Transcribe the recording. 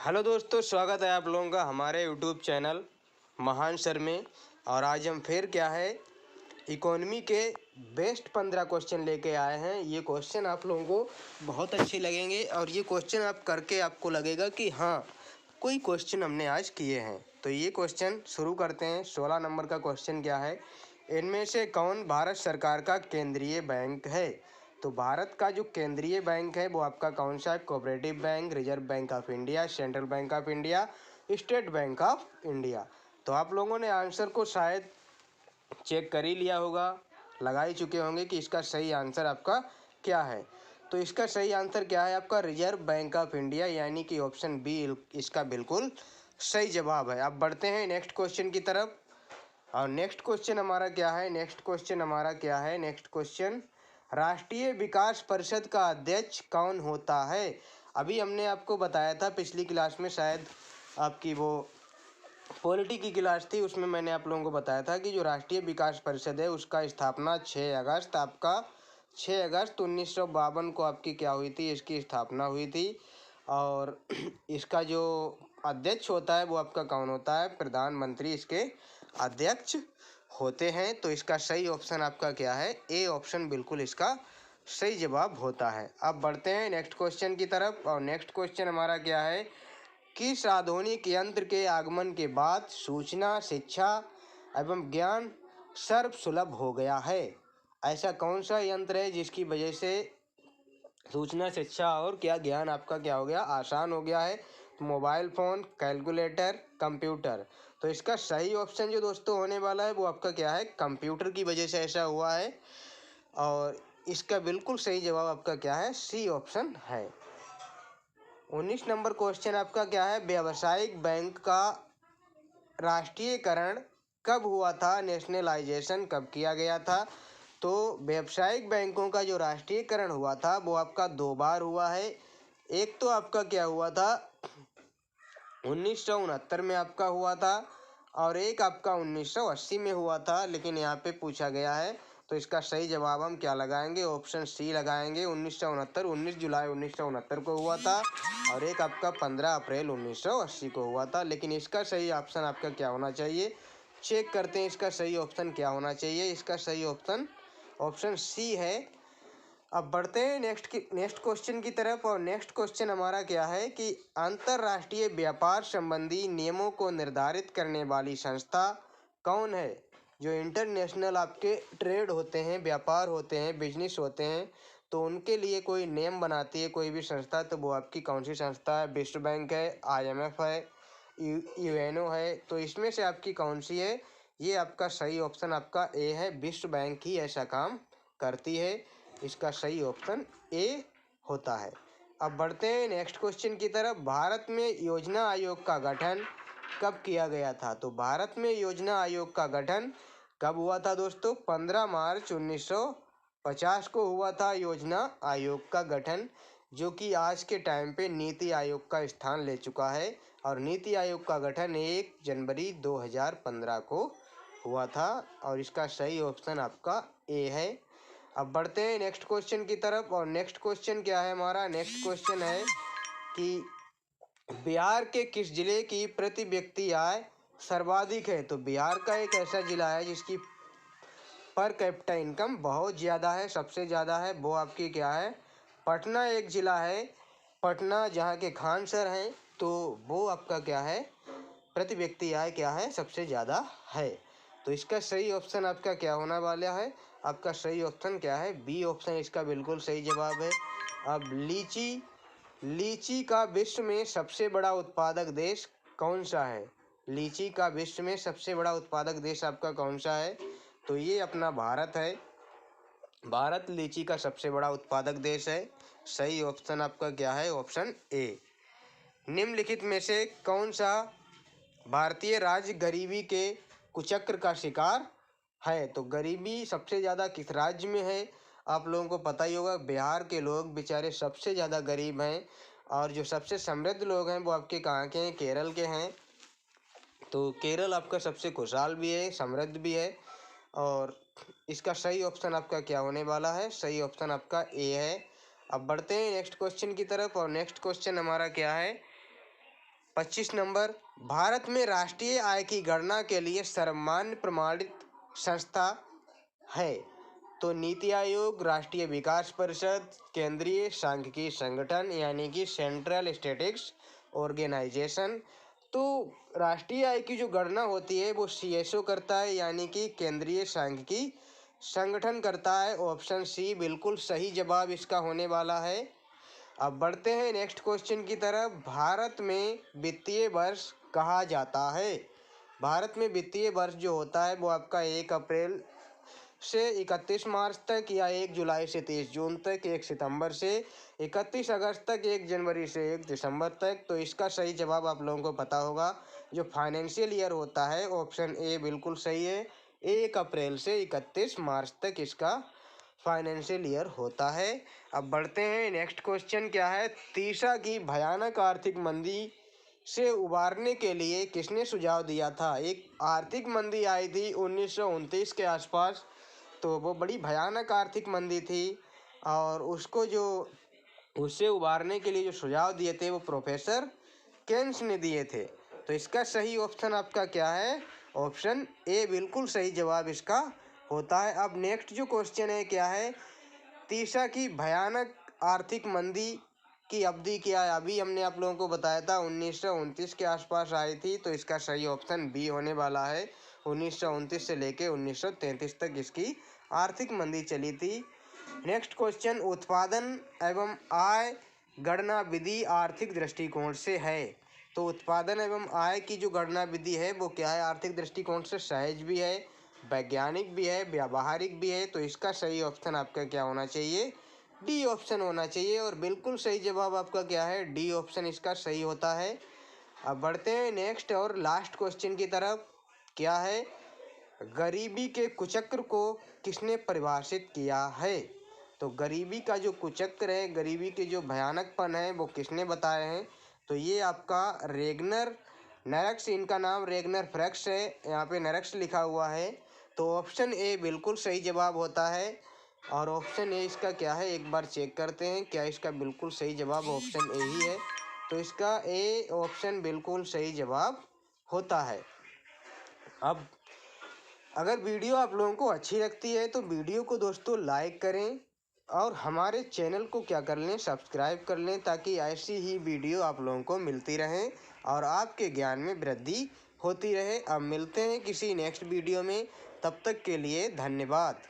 Hello दोस्तों, स्वागत है आप लोगों का हमारे यूट्यूब चैनल महान सर में। और आज हम फिर क्या है इकोनॉमी के बेस्ट 15 क्वेश्चन लेके आए हैं। ये क्वेश्चन आप लोगों को बहुत अच्छे लगेंगे और ये क्वेश्चन आप करके आपको लगेगा कि हाँ, कोई क्वेश्चन हमने आज किए हैं। तो ये क्वेश्चन शुरू करते हैं। 16 नंबर का क्वेश्चन क्या है, इनमें से कौन भारत सरकार का केंद्रीय बैंक है? तो भारत का जो केंद्रीय बैंक है वो आपका कौन सा है? Cooperative bank, reserve bank of India, central bank of India, state bank of India. तो आप लोगों ने आंसर को शायद चेक कर ही लिया होगा, लगा ही चुके होंगे कि इसका सही आंसर आपका क्या है। तो इसका सही आंसर क्या है आपका? रिजर्व बैंक ऑफ इंडिया, यानी कि ऑप्शन बी इसका बिल्कुल सही जवाब है। अब बढ़ते हैं नेक्स्ट क्वेश्चन की तरफ। और नेक्स्ट क्वेश्चन हमारा क्या है? नेक्स्ट क्वेश्चन, राष्ट्रीय विकास परिषद का अध्यक्ष कौन होता है? अभी हमने आपको बताया था पिछली क्लास में, शायद आपकी वो पॉलिटी की क्लास थी, उसमें मैंने आप लोगों को बताया था कि जो राष्ट्रीय विकास परिषद है उसका स्थापना 6 अगस्त 1952 को आपकी क्या हुई थी? इसकी स्थापना हुई थी। और इसका जो अध्यक्ष होता है वो आपका कौन होता है? प्रधानमंत्री इसके अध्यक्ष होते हैं। तो इसका सही ऑप्शन आपका क्या है? ए ऑप्शन बिल्कुल इसका सही जवाब होता है। अब बढ़ते हैं नेक्स्ट क्वेश्चन की तरफ। और नेक्स्ट क्वेश्चन हमारा क्या है, किस आधुनिक यंत्र के आगमन के बाद सूचना, शिक्षा एवं ज्ञान सर्वसुलभ हो गया है? ऐसा कौन सा यंत्र है जिसकी वजह से सूचना, शिक्षा और क्या ज्ञान आपका क्या हो गया? आसान हो गया है। तो मोबाइल फ़ोन, कैलकुलेटर, कंप्यूटर। तो इसका सही ऑप्शन जो दोस्तों होने वाला है वो आपका क्या है? कंप्यूटर की वजह से ऐसा हुआ है। और इसका बिल्कुल सही जवाब आपका क्या है? सी ऑप्शन है। 19 नंबर क्वेश्चन आपका क्या है, व्यावसायिक बैंक का राष्ट्रीयकरण कब हुआ था? नेशनलाइजेशन कब किया गया था? तो व्यावसायिक बैंकों का जो राष्ट्रीयकरण हुआ था वो आपका 2 बार हुआ है। एक तो आपका क्या हुआ था 1969 में आपका हुआ था, और एक आपका 1980 में हुआ था। लेकिन यहाँ पे पूछा गया है तो इसका सही जवाब हम क्या लगाएंगे? ऑप्शन सी लगाएंगे। 1969 19 जुलाई 1969 को हुआ था, और एक आपका 15 अप्रैल 1980 को हुआ था। लेकिन इसका सही ऑप्शन आपका क्या होना चाहिए? चेक करते हैं इसका सही ऑप्शन क्या होना चाहिए। इसका सही ऑप्शन ऑप्शन सी है। अब बढ़ते हैं नेक्स्ट क्वेश्चन की तरफ। और नेक्स्ट क्वेश्चन हमारा क्या है कि अंतर्राष्ट्रीय व्यापार संबंधी नियमों को निर्धारित करने वाली संस्था कौन है? जो इंटरनेशनल आपके ट्रेड होते हैं, व्यापार होते हैं, बिजनेस होते हैं, तो उनके लिए कोई नियम बनाती है कोई भी संस्था, तो वो आपकी कौन सी संस्था है? विश्व बैंक है, IMF है, यूएनओ है। तो इसमें से आपकी कौन सी है? ये आपका सही ऑप्शन आपका ए है, विश्व बैंक ही ऐसा काम करती है। इसका सही ऑप्शन ए होता है। अब बढ़ते हैं नेक्स्ट क्वेश्चन की तरफ। भारत में योजना आयोग का गठन कब किया गया था? तो भारत में योजना आयोग का गठन कब हुआ था दोस्तों? 15 मार्च 1950 को हुआ था योजना आयोग का गठन, जो कि आज के टाइम पे नीति आयोग का स्थान ले चुका है। और नीति आयोग का गठन 1 जनवरी 2015 को हुआ था, और इसका सही ऑप्शन आपका ए है। अब बढ़ते हैं नेक्स्ट क्वेश्चन की तरफ। और नेक्स्ट क्वेश्चन क्या है हमारा? नेक्स्ट क्वेश्चन है कि बिहार के किस जिले की प्रति व्यक्ति आय सर्वाधिक है? तो बिहार का एक ऐसा जिला है जिसकी पर कैपिटा इनकम बहुत ज़्यादा है, सबसे ज़्यादा है। वो आपकी क्या है? पटना एक ज़िला है, पटना जहाँ के खान सर हैं, तो वो आपका क्या है? प्रति व्यक्ति आय क्या है? सबसे ज़्यादा है। तो इसका सही ऑप्शन आपका क्या होने वाला है? आपका सही ऑप्शन क्या है? बी ऑप्शन इसका बिल्कुल सही जवाब है। अब लीची का विश्व में सबसे बड़ा उत्पादक देश कौन सा है? लीची का विश्व में सबसे बड़ा उत्पादक देश आपका कौन सा है? तो ये अपना भारत है। भारत लीची का सबसे बड़ा उत्पादक देश है। सही ऑप्शन आपका क्या है? Option A. निम्नलिखित में से कौन सा भारतीय राज्य गरीबी के कुचक्र का शिकार है? तो गरीबी सबसे ज़्यादा किस राज्य में है? आप लोगों को पता ही होगा, बिहार के लोग बेचारे सबसे ज़्यादा गरीब हैं। और जो सबसे समृद्ध लोग हैं वो आपके कहाँ के हैं? केरल के हैं। तो केरल आपका सबसे खुशहाल भी है, समृद्ध भी है। और इसका सही ऑप्शन आपका क्या होने वाला है? सही ऑप्शन आपका ए है। अब बढ़ते हैं नेक्स्ट क्वेश्चन की तरफ। और नेक्स्ट क्वेश्चन हमारा क्या है 25 नंबर, भारत में राष्ट्रीय आय की गणना के लिए सर्वमान्य प्रमाणित संस्था है? तो नीति आयोग, राष्ट्रीय विकास परिषद, केंद्रीय सांख्यिकी संगठन यानी कि सेंट्रल स्टैटिस्टिक्स ऑर्गेनाइजेशन। तो राष्ट्रीय आय की जो गणना होती है वो CSO करता है यानी कि केंद्रीय सांख्यिकी संगठन करता है। ऑप्शन सी बिल्कुल सही जवाब इसका होने वाला है। अब बढ़ते हैं नेक्स्ट क्वेश्चन की तरफ। भारत में वित्तीय वर्ष कहा जाता है? भारत में वित्तीय वर्ष जो होता है वो आपका 1 अप्रैल से 31 मार्च तक, या 1 जुलाई से 30 जून तक, 1 सितंबर से 31 अगस्त तक, 1 जनवरी से 1 दिसंबर तक। तो इसका सही जवाब आप लोगों को पता होगा। जो फाइनेंशियल ईयर होता है ऑप्शन ए बिल्कुल सही है, 1 अप्रैल से 31 मार्च तक इसका फाइनेंशियल ईयर होता है। अब बढ़ते हैं नेक्स्ट क्वेश्चन क्या है? तीसा की भयानक आर्थिक मंदी से उबारने के लिए किसने सुझाव दिया था? एक आर्थिक मंदी आई थी 1929 के आसपास, तो वो बड़ी भयानक आर्थिक मंदी थी और उससे उबारने के लिए जो सुझाव दिए थे वो प्रोफेसर केन्स ने दिए थे। तो इसका सही ऑप्शन आपका क्या है? ऑप्शन ए बिल्कुल सही जवाब इसका होता है। अब नेक्स्ट जो क्वेश्चन है क्या है? तीसा की भयानक आर्थिक मंदी की अवधि क्या है? अभी हमने आप लोगों को बताया था 1929 के आसपास आई थी, तो इसका सही ऑप्शन बी होने वाला है। 1929 से लेके 1933 तक इसकी आर्थिक मंदी चली थी। नेक्स्ट क्वेश्चन, उत्पादन एवं आय गणना विधि आर्थिक दृष्टिकोण से है? तो उत्पादन एवं आय की जो गणना विधि है वो क्या है? आर्थिक दृष्टिकोण से सहज भी है, वैज्ञानिक भी है, व्यावहारिक भी है। तो इसका सही ऑप्शन आपका क्या होना चाहिए? डी ऑप्शन होना चाहिए। और बिल्कुल सही जवाब आपका क्या है? डी ऑप्शन इसका सही होता है। अब बढ़ते हैं नेक्स्ट और लास्ट क्वेश्चन की तरफ। क्या है? गरीबी के कुचक्र को किसने परिभाषित किया है? तो गरीबी का जो कुचक्र है, गरीबी के जो भयानकपन है वो किसने बताए हैं? तो ये आपका रेगनर नरक्स, इनका नाम रेगनर फ्रैक्स है, यहाँ पे नरक्स लिखा हुआ है। तो ऑप्शन ए बिल्कुल सही जवाब होता है। और ऑप्शन ए इसका क्या है, एक बार चेक करते हैं क्या इसका बिल्कुल सही जवाब ऑप्शन ए ही है। तो इसका ए ऑप्शन बिल्कुल सही जवाब होता है। अब अगर वीडियो आप लोगों को अच्छी लगती है तो वीडियो को दोस्तों लाइक करें और हमारे चैनल को क्या कर लें, सब्सक्राइब कर लें, ताकि ऐसी ही वीडियो आप लोगों को मिलती रहें और आपके ज्ञान में वृद्धि होती रहे। अब मिलते हैं किसी नेक्स्ट वीडियो में, तब तक के लिए धन्यवाद।